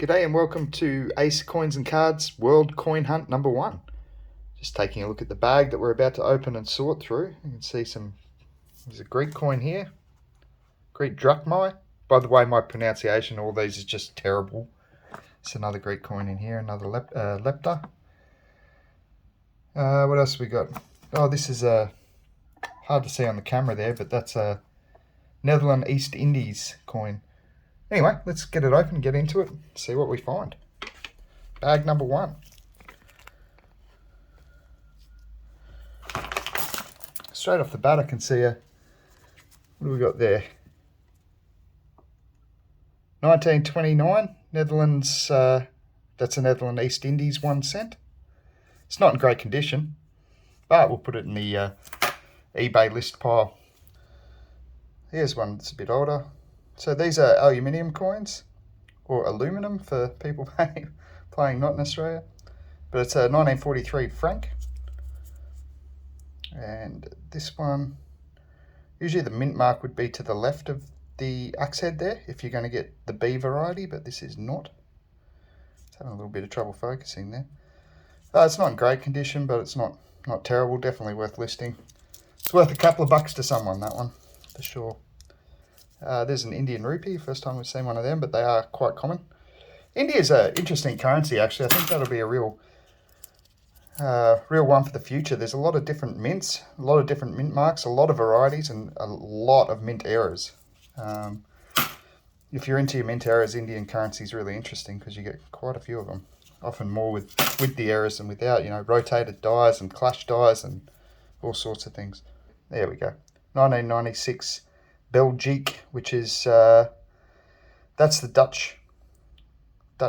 G'day and welcome to Ace Coins and Cards World Coin Hunt number 1. Just taking a look at the bag that we're about to open and sort through. You can see there's a Greek coin here. Greek drachma. By the way, my pronunciation, all these is just terrible. It's another Greek coin in here, another lepta. What else have we got? Oh, this is hard to see on the camera there, but that's a Netherlands East Indies coin. Anyway, let's get it open, get into it, see what we find. Bag number 1. Straight off the bat, I can see what do we got there? 1929, Netherlands, that's a Netherlands East Indies 1 cent. It's not in great condition, but we'll put it in the eBay list pile. Here's one that's a bit older. So these are aluminium coins, or aluminum for people playing not in Australia. But it's a 1943 franc. And this one, usually the mint mark would be to the left of the axe head there, if you're going to get the B variety, but this is not. It's having a little bit of trouble focusing there. It's not in great condition, but it's not terrible, definitely worth listing. It's worth a couple of bucks to someone, that one, for sure. There's an Indian rupee, first time we've seen one of them, but they are quite common. India's an interesting currency, actually. I think that'll be a real one for the future. There's a lot of different mints, a lot of different mint marks, a lot of varieties, and a lot of mint errors. If you're into your mint errors, Indian currency is really interesting because you get quite a few of them. Often more with the errors than without, rotated dies and clash dies and all sorts of things. There we go. 1996 Belgique, which is, that's the Dutch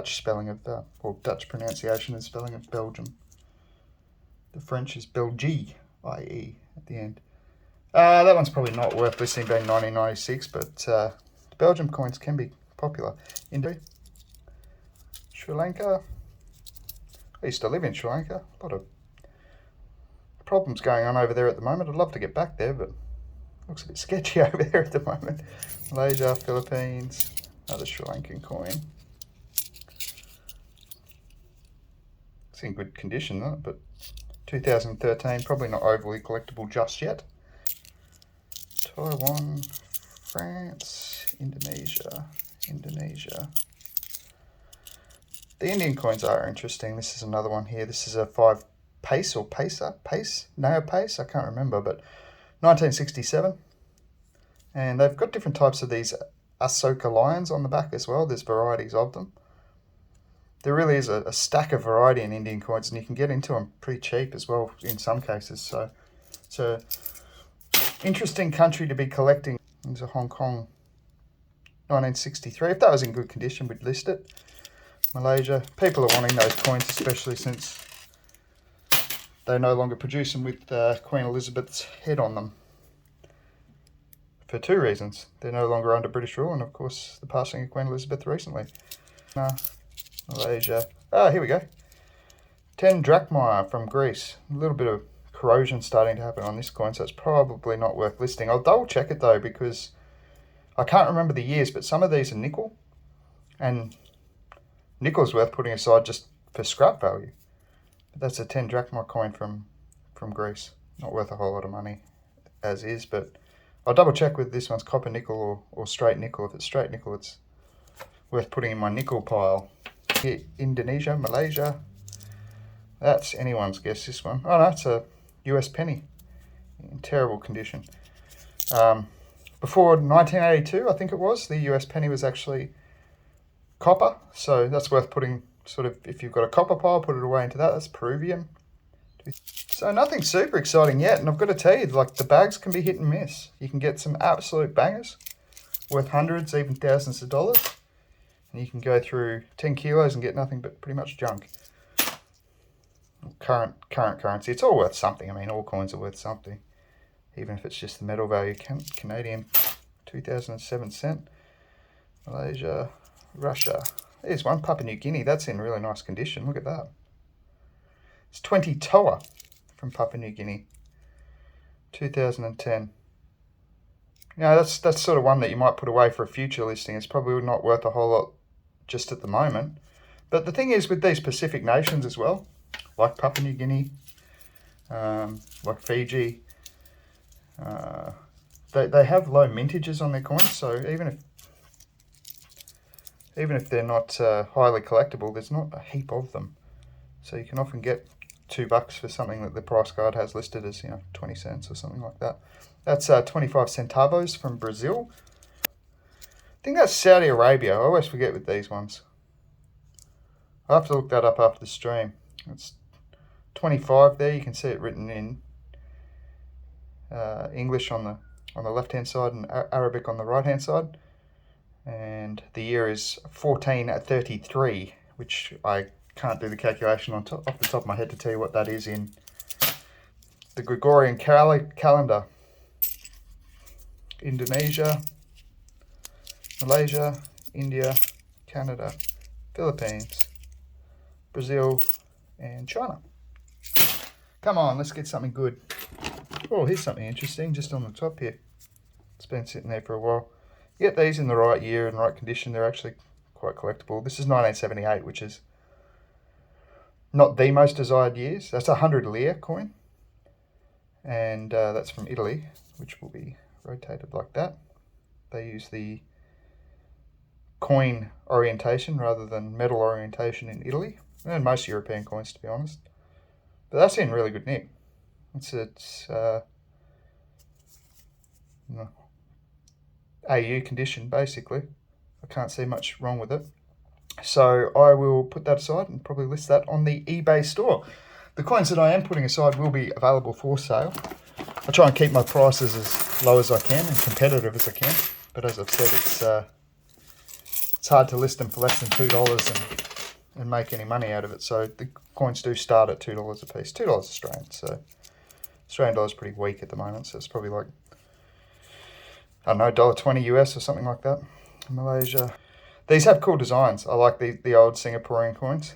spelling of, or Dutch pronunciation and spelling of Belgium. The French is Belgique, I-E, at the end. That one's probably not worth listing, being 1996, but Belgium coins can be popular. India, Sri Lanka. I used to live in Sri Lanka. A lot of problems going on over there at the moment. I'd love to get back there, but looks a bit sketchy over there at the moment. Malaysia, Philippines, another Sri Lankan coin. It's in good condition, though, but 2013, probably not overly collectible just yet. Taiwan, France, Indonesia. The Indian coins are interesting. This is another one here. This is a 5 pace or pace, neo pace, I can't remember, but 1967. And they've got different types of these Ashoka lions on the back as well. There's varieties of them. There really is a stack of variety in Indian coins, and you can get into them pretty cheap as well in some cases. So it's a interesting country to be collecting. There's a Hong Kong 1963. If that was in good condition, we'd list it. Malaysia. People are wanting those coins, especially since they no longer produce them with Queen Elizabeth's head on them. For 2 reasons. They're no longer under British rule, and of course the passing of Queen Elizabeth recently. Malaysia. Here we go. 10 drachma from Greece. A little bit of corrosion starting to happen on this coin, so it's probably not worth listing. I'll double check it though, because I can't remember the years, but some of these are nickel, and nickel's worth putting aside just for scrap value. But that's a 10 drachma coin from Greece. Not worth a whole lot of money as is, but I'll double check whether this one's copper nickel or straight nickel. If it's straight nickel, it's worth putting in my nickel pile. Here, Indonesia, Malaysia. That's anyone's guess, this one. Oh no, it's a US penny in terrible condition. Before 1982, I think it was, the US penny was actually copper, so that's worth putting, sort of, if you've got a copper pile, put it away into that. That's Peruvian. So nothing super exciting yet, and I've got to tell you, like, the bags can be hit and miss. You can get some absolute bangers worth hundreds, even thousands of dollars, and you can go through 10 kilos and get nothing but pretty much junk. Current currency, it's all worth something. I mean, all coins are worth something, even if it's just the metal value. Canadian 2007 cent. Malaysia, Russia. There's one, Papua New Guinea. That's in really nice condition. Look at that. It's 20 toa from Papua New Guinea, 2010. That's sort of one that you might put away for a future listing. It's probably not worth a whole lot just at the moment. But the thing is with these Pacific nations as well, like Papua New Guinea, like Fiji, they have low mintages on their coins, so even if they're not highly collectible, there's not a heap of them. So you can often get $2 for something that the price guide has listed as 20 cents or something like that. That's 25 centavos from Brazil. I think that's Saudi Arabia. I always forget with these ones. I'll have to look that up after the stream. It's 25 there. You can see it written in English on the left-hand side and Arabic on the right-hand side. And the year is 1433, which I can't do the calculation off the top of my head to tell you what that is in the Gregorian calendar. Indonesia, Malaysia, India, Canada, Philippines, Brazil, and China. Come on, let's get something good. Oh, here's something interesting just on the top here. It's been sitting there for a while. You get these in the right year and right condition, they're actually quite collectible. This is 1978, which is not the most desired years. That's a 100 lire coin. And that's from Italy, which will be rotated like that. They use the coin orientation rather than metal orientation in Italy. And most European coins, to be honest. But that's in really good nick. It's AU condition, basically. I can't see much wrong with it. So I will put that aside and probably list that on the eBay store. The coins that I am putting aside will be available for sale. I try and keep my prices as low as I can and competitive as I can. But as I've said, it's hard to list them for less than $2 and make any money out of it. So the coins do start at $2 a piece, $2 Australian. So Australian dollar is pretty weak at the moment. So it's probably like, I don't know, $1.20 US or something like that. Malaysia. These have cool designs. I like the old Singaporean coins.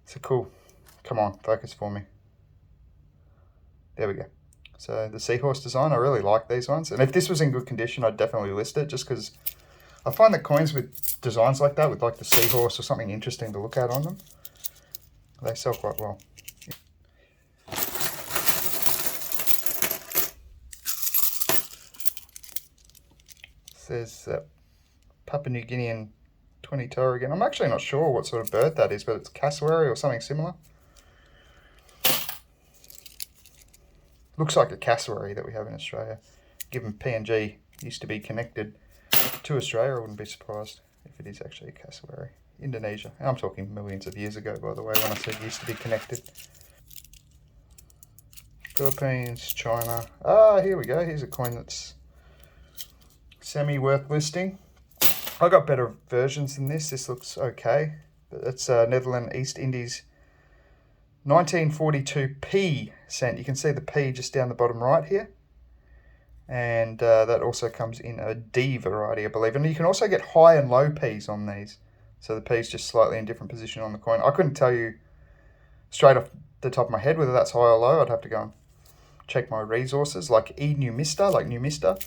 So cool. Come on, focus for me. There we go. So the seahorse design, I really like these ones. And if this was in good condition, I'd definitely list it just because I find that coins with designs like that, with like the seahorse or something interesting to look at on them, they sell quite well. There's Papua New Guinean 20 toe again. I'm actually not sure what sort of bird that is, but it's cassowary or something similar. Looks like a cassowary that we have in Australia. Given PNG used to be connected to Australia, I wouldn't be surprised if it is actually a cassowary. Indonesia. I'm talking millions of years ago, by the way, when I said used to be connected. Philippines, China. Ah, here we go. Here's a coin that's semi-worth listing. I got better versions than this. This looks okay. It's Netherlands East Indies 1942 P cent. You can see the P just down the bottom right here. And that also comes in a D variety, I believe. And you can also get high and low P's on these. So the P's just slightly in different position on the coin. I couldn't tell you straight off the top of my head whether that's high or low. I'd have to go and check my resources, like eNumista, like Numista.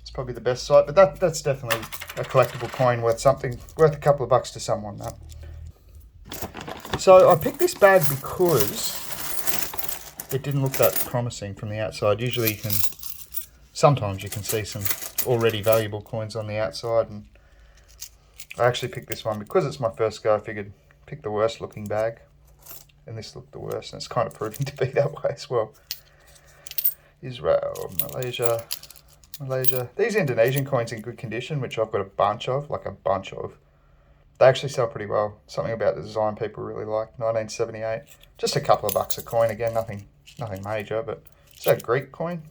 It's probably the best site, but that's definitely a collectible coin worth something, worth a couple of bucks to someone. That. So I picked this bag because it didn't look that promising from the outside. Usually sometimes you can see some already valuable coins on the outside, and I actually picked this one because it's my first go. I figured pick the worst looking bag, and this looked the worst, and it's kind of proving to be that way as well. Israel, Malaysia. These Indonesian coins in good condition, which I've got a bunch of, they actually sell pretty well. Something about the design people really like. 1978, just a couple of bucks a coin. Again, nothing major, but it's a Greek coin.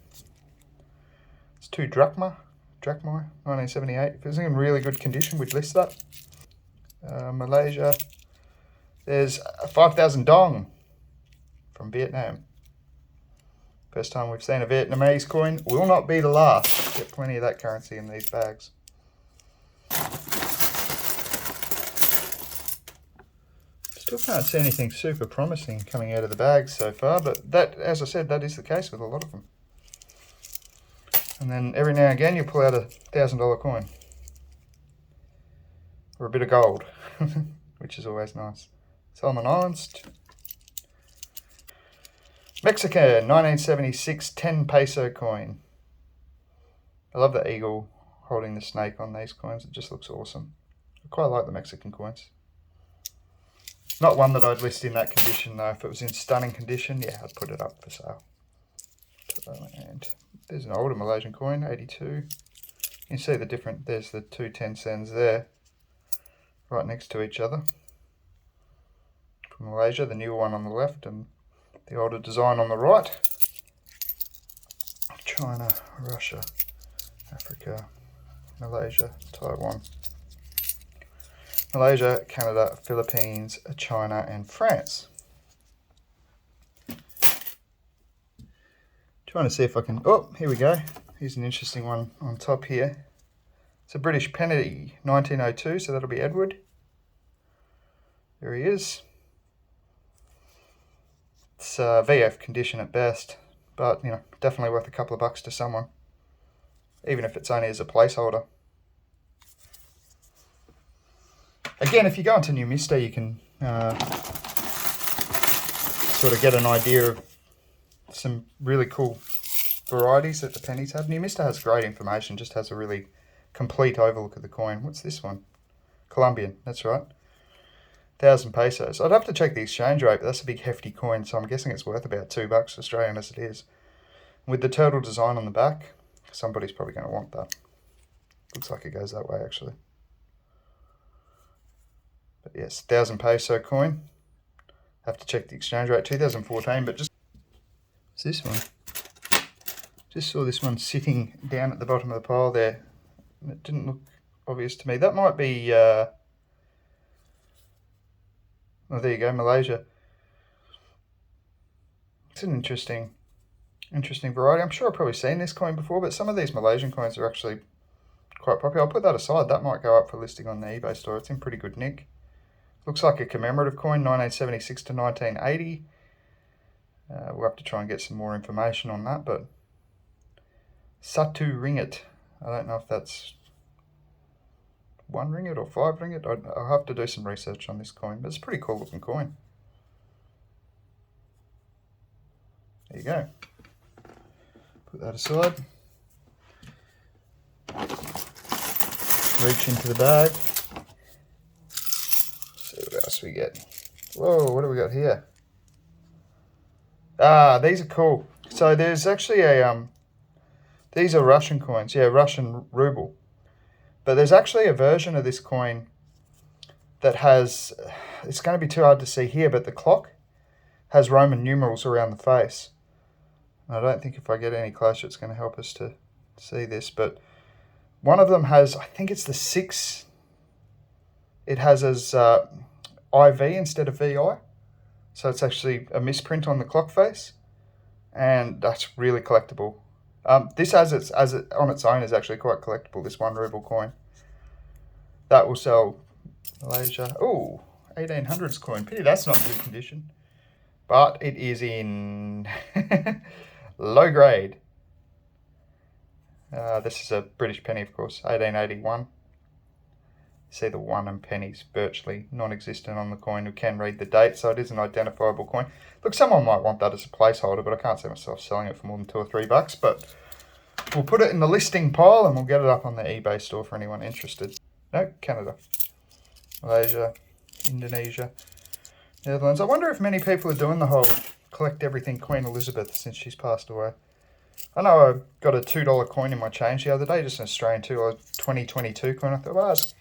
It's 2 drachma, 1978. If it was in really good condition, we'd list that. Malaysia. There's a 5,000 dong from Vietnam. First time we've seen a Vietnamese coin. Will not be the last. Get plenty of that currency in these bags. Still can't see anything super promising coming out of the bags so far, but that, as I said, that is the case with a lot of them. And then every now and again you'll pull out a $1,000 coin. or a bit of gold, which is always nice. Solomon Islands. Mexican 1976 10 peso coin. I love the eagle holding the snake on these coins. It just looks awesome. I quite like the Mexican coins. Not one that I'd list in that condition though. If it was in stunning condition, yeah, I'd put it up for sale. And there's an older Malaysian coin, 82. You can see the different, there's the two 10 cents there, right next to each other. From Malaysia, the newer one on the left and the older design on the right. China, Russia, Africa, Malaysia, Taiwan. Malaysia, Canada, Philippines, China and France. Trying to see if I can, oh, here we go. Here's an interesting one on top here. It's a British penny, 1902, so that'll be Edward. There he is. It's VF condition at best, but you know, definitely worth a couple of bucks to someone, even if it's only as a placeholder. Again, if you go into New Mister, you can sort of get an idea of some really cool varieties that the pennies have. New Mister has great information, just has a really complete overlook of the coin. What's this one? Colombian, that's right. 1,000 pesos. I'd have to check the exchange rate, but that's a big hefty coin, so I'm guessing it's worth about $2 Australian as it is. With the turtle design on the back, somebody's probably going to want that. Looks like it goes that way actually. But yes, 1,000 peso coin. Have to check the exchange rate, 2014, but just... What's this one? Just saw this one sitting down at the bottom of the pile there. It didn't look obvious to me. That might be... oh, there you go, Malaysia. It's an interesting variety. I'm sure I've probably seen this coin before, but some of these Malaysian coins are actually quite popular. I'll put that aside. That might go up for listing on the eBay store. It's in pretty good nick. Looks like a commemorative coin, 1976 to 1980. We'll have to try and get some more information on that, but Satu ringgit. I don't know if that's 1 ringgit or 5 ringgit. I'll have to do some research on this coin, but it's a pretty cool looking coin. There you go. Put that aside. Reach into the bag. See what else we get. Whoa, what do we got here? Ah, these are cool. So there's actually a these are Russian coins. Yeah, Russian ruble. But there's actually a version of this coin that has, it's going to be too hard to see here, but the clock has Roman numerals around the face. I don't think if I get any closer it's going to help us to see this, but one of them has, I think it's the 6, it has as IV instead of VI. So it's actually a misprint on the clock face, and that's really collectible. This on its own is actually quite collectible, this 1 ruble coin. That will sell Malaysia. Oh, 1800s coin. Pity that's not in good condition. But it is in low grade. This is a British penny, of course, 1881. See the 1 and pennies virtually non-existent on the coin. We can read the date, so it is an identifiable coin. Look, someone might want that as a placeholder, but I can't see myself selling it for more than $2 or $3. But we'll put it in the listing pile and we'll get it up on the eBay store for anyone interested. No, Canada, Malaysia, Indonesia, Netherlands. I wonder if many people are doing the whole collect everything Queen Elizabeth since she's passed away. I know I got a $2 coin in my change the other day, just an Australian $2 2022 coin. I thought, well, it's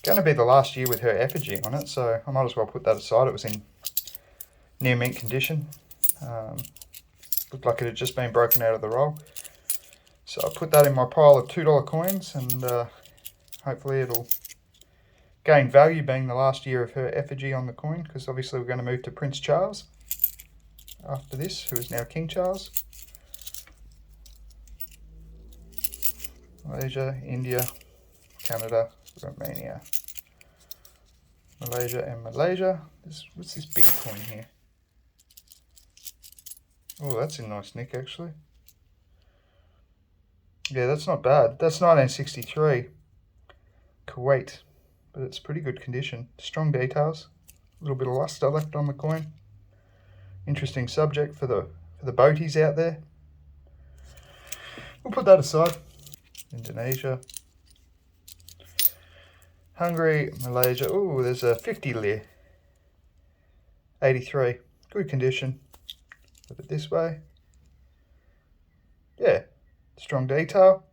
going to be the last year with her effigy on it, so I might as well put that aside. It was in near mint condition. Looked like it had just been broken out of the roll. So I put that in my pile of $2 coins, and hopefully it'll gain value being the last year of her effigy on the coin, because obviously we're going to move to Prince Charles after this, who is now King Charles. Malaysia, India, Canada, Romania, Malaysia and Malaysia. What's this big coin here? Oh, that's in nice nick actually. Yeah, that's not bad. That's 1963. Kuwait. but it's pretty good condition. Strong details, a little bit of luster left on the coin. Interesting subject for the boaties out there. We'll put that aside. Indonesia, Hungary, Malaysia. Oh, there's a 50 lire, 83, good condition. Put it this way. Yeah, strong detail.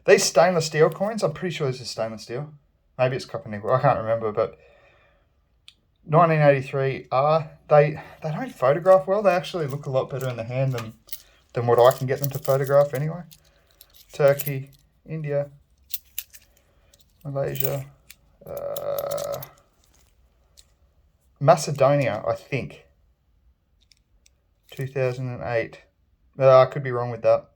These stainless steel coins, I'm pretty sure this is stainless steel. Maybe it's copper nickel, I can't remember, but 1983 are, they don't photograph well. They actually look a lot better in the hand than what I can get them to photograph anyway. Turkey, India, Malaysia, Macedonia, I think. 2008. I could be wrong with that.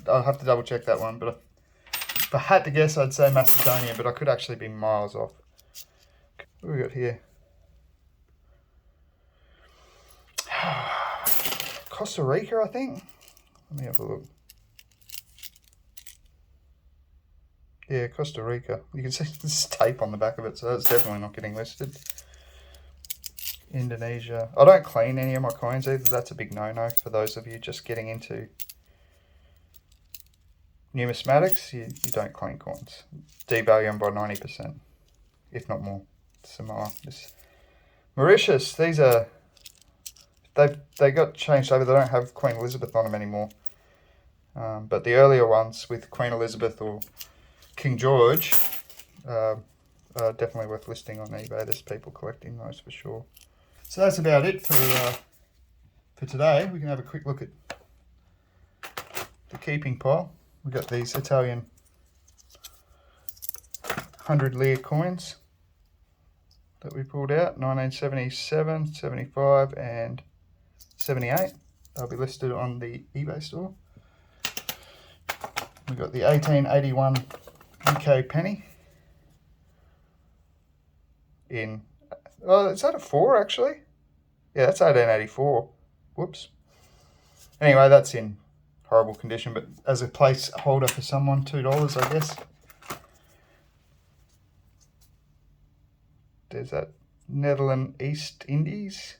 I'll have to double check that one, but if I had to guess, I'd say Macedonia, but I could actually be miles off. What do we got here? Costa Rica, I think. Let me have a look. Yeah, Costa Rica. You can see there's tape on the back of it, so that's definitely not getting listed. Indonesia. I don't clean any of my coins either. That's a big no-no for those of you just getting into numismatics. You don't clean coins. Devalue them by 90%, if not more. Samoa. Mauritius. These are... They got changed over. They don't have Queen Elizabeth on them anymore. But the earlier ones with Queen Elizabeth or King George are definitely worth listing on eBay. There's people collecting those for sure. So that's about it for today. We can have a quick look at the keeping pile. We've got these Italian 100 lire coins that we pulled out, 1977, 75 and 78. They'll be listed on the eBay store. We've got the 1881 UK penny in, oh, is that a 4 actually? Yeah, that's 1884. Whoops. Anyway, that's in horrible condition, but as a placeholder for someone, $2, I guess. There's that Netherlands East Indies,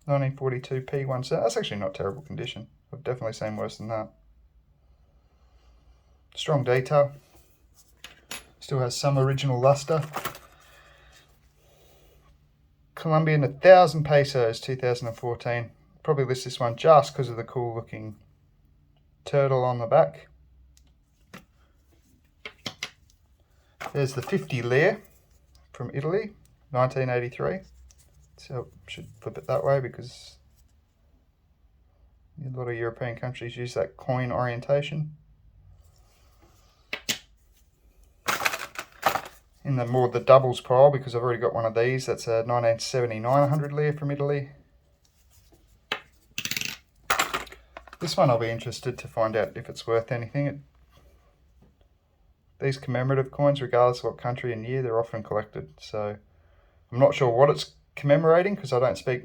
1942 P1 cent. That's actually not terrible condition. I've definitely seen worse than that. Strong detail. Still has some original luster. Colombian 1,000 pesos, 2014. Probably list this one just because of the cool looking turtle on the back. There's the 50 lire from Italy, 1983. So I should flip it that way because a lot of European countries use that coin orientation. In the doubles pile, because I've already got one of these, that's a 1979 100 lire from Italy. This one I'll be interested to find out if it's worth anything. These commemorative coins, regardless of what country and year, they're often collected. So I'm not sure what it's commemorating because I don't speak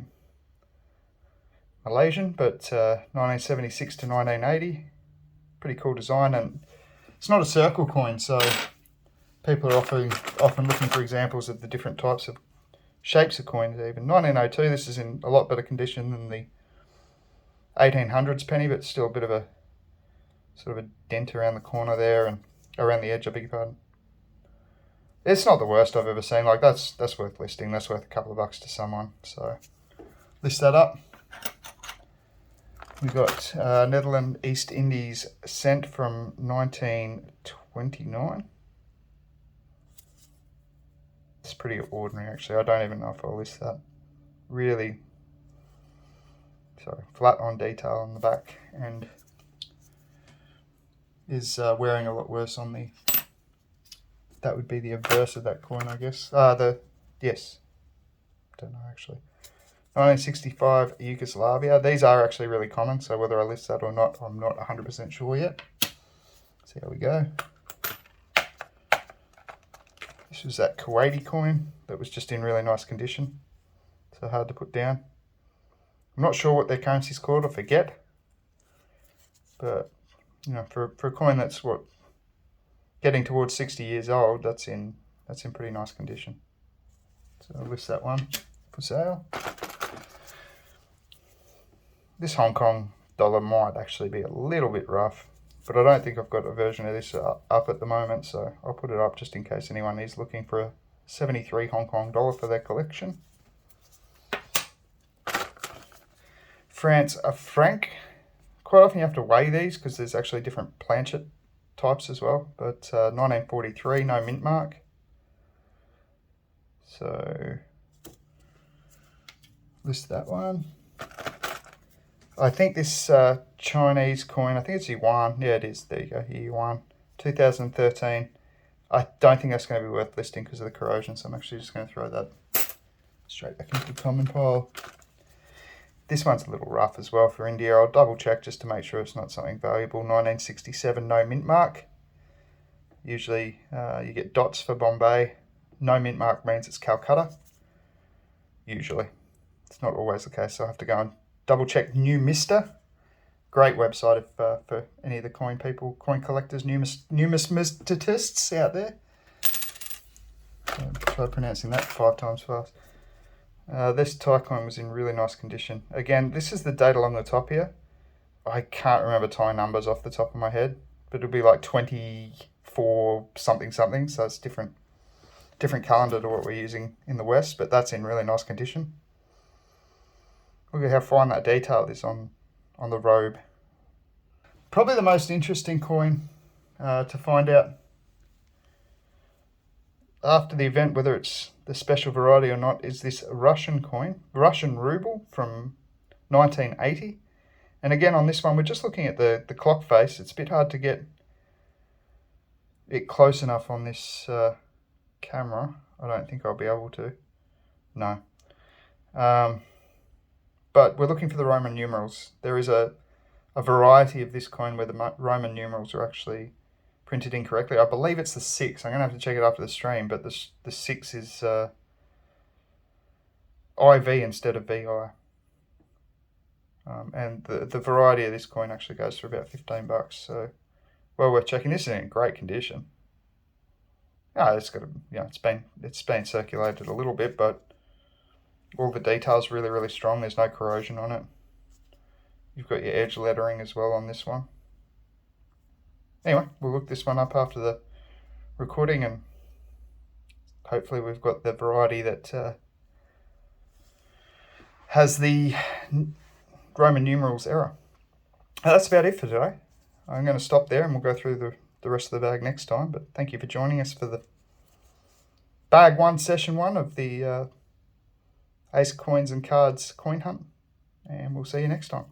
Malaysian, but 1976 to 1980. Pretty cool design, and it's not a circle coin, so people are often looking for examples of the different types of shapes of coins even. 1902, this is in a lot better condition than the 1800s penny, but still a bit of a sort of a dent around the corner there and around the edge, I beg your pardon. It's not the worst I've ever seen. Like that's worth listing. That's worth a couple of bucks to someone. So list that up. We've got Netherlands East Indies cent from 1929. It's pretty ordinary actually. I don't even know if I'll list that. Really, sorry, flat on detail on the back, and is wearing a lot worse on the, that would be the obverse of that coin, I guess. Yes, don't know actually. 1965 Yugoslavia. These are actually really common, so whether I list that or not, I'm not 100% sure yet. See how we go. This was that Kuwaiti coin that was just in really nice condition, so hard to put down. I'm not sure what their currency's called, I forget. But, you know, for a coin that's what, getting towards 60 years old, that's in pretty nice condition. So I'll list that one for sale. This Hong Kong dollar might actually be a little bit rough, but I don't think I've got a version of this up at the moment, so I'll put it up just in case anyone is looking for a 73 Hong Kong dollar for their collection. France, a franc. Quite often you have to weigh these because there's actually different planchet types as well, but 1943, no mint mark. So list that one. I think this Chinese coin, I think it's yuan. Yeah, it is. There you go, yuan. 2013. I don't think that's going to be worth listing because of the corrosion, so I'm actually just going to throw that straight back into the common pile. This one's a little rough as well for India. I'll double check just to make sure it's not something valuable. 1967, no mint mark. Usually you get dots for Bombay. No mint mark means it's Calcutta. Usually. It's not always the case, so I have to go and double check Numista. Great website if, for any of the coin people, coin collectors, numismatists out there. Try pronouncing that 5 times fast. This Thai coin was in really nice condition. Again, this is the date along the top here. I can't remember Thai numbers off the top of my head, but it'll be like 24 something something, so it's different calendar to what we're using in the West, but that's in really nice condition. Look at how fine that detail is on the robe. Probably the most interesting coin to find out after the event, whether it's the special variety or not, is this Russian coin, Russian ruble from 1980. And again, on this one, we're just looking at the clock face. It's a bit hard to get it close enough on this camera. I don't think I'll be able to. No. But we're looking for the Roman numerals. There is a variety of this coin where the Roman numerals are actually printed incorrectly. I believe it's the 6. I'm going to have to check it after the stream, but the 6 is IV instead of VI. And the variety of this coin actually goes for about $15. So well worth checking. This is in great condition. It's got it's been circulated a little bit, but all the details really, really strong. There's no corrosion on it. You've got your edge lettering as well on this one. Anyway, we'll look this one up after the recording, and hopefully we've got the variety that has the Roman numerals error. That's about it for today. I'm going to stop there and we'll go through the rest of the bag next time. But thank you for joining us for the bag 1, session 1 of the Ace Coins and Cards coin hunt. And we'll see you next time.